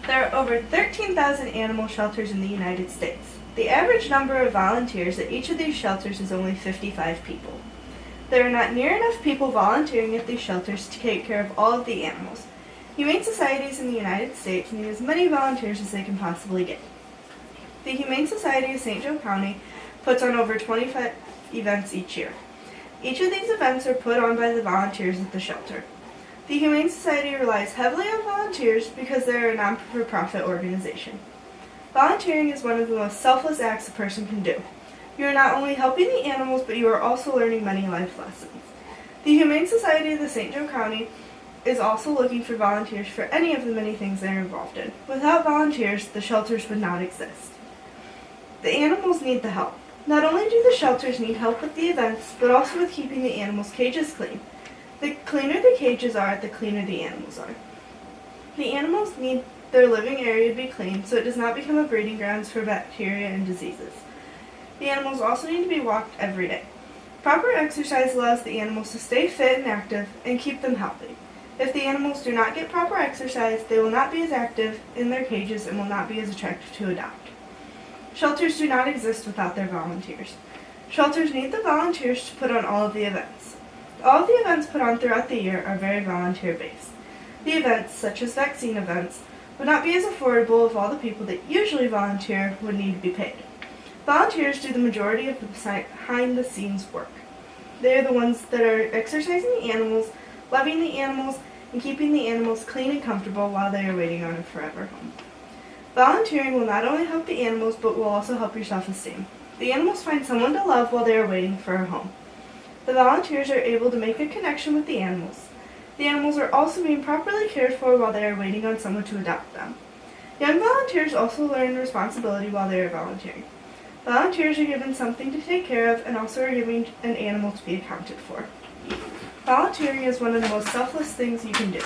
There are over 13,000 animal shelters in the United States. The average number of volunteers at each of these shelters is only 55 people. There are not near enough people volunteering at these shelters to take care of all of the animals. Humane societies in the United States need as many volunteers as they can possibly get. The Humane Society of St. Joe County puts on over 25 events each year. Each of these events are put on by the volunteers at the shelter. The Humane Society relies heavily on volunteers because they are a non-for-profit organization. Volunteering is one of the most selfless acts a person can do. You are not only helping the animals, but you are also learning many life lessons. The Humane Society of the St. Joe County is also looking for volunteers for any of the many things they are involved in. Without volunteers, the shelters would not exist. The animals need the help. Not only do the shelters need help with the events, but also with keeping the animals' cages clean. The cleaner the cages are, the cleaner the animals are. The animals need their living area to be clean so it does not become a breeding grounds for bacteria and diseases. The animals also need to be walked every day. Proper exercise allows the animals to stay fit and active and keep them healthy. If the animals do not get proper exercise, they will not be as active in their cages and will not be as attractive to adopt. Shelters do not exist without their volunteers. Shelters need the volunteers to put on all of the events. All of the events put on throughout the year are very volunteer-based. The events, such as vaccine events, would not be as affordable if all the people that usually volunteer would need to be paid. Volunteers do the majority of the behind-the-scenes work. They are the ones that are exercising the animals, loving the animals, and keeping the animals clean and comfortable while they are waiting on a forever home. Volunteering will not only help the animals, but will also help your self-esteem. The animals find someone to love while they are waiting for a home. The volunteers are able to make a connection with the animals. The animals are also being properly cared for while they are waiting on someone to adopt them. Young volunteers also learn responsibility while they are volunteering. Volunteers are given something to take care of and also are given an animal to be accounted for. Volunteering is one of the most selfless things you can do.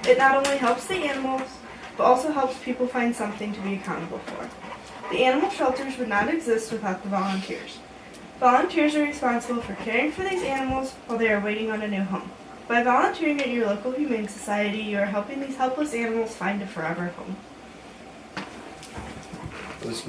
It not only helps the animals, but also helps people find something to be accountable for. The animal shelters would not exist without the volunteers. Volunteers are responsible for caring for these animals while they are waiting on a new home. By volunteering at your local humane society, you are helping these helpless animals find a forever home.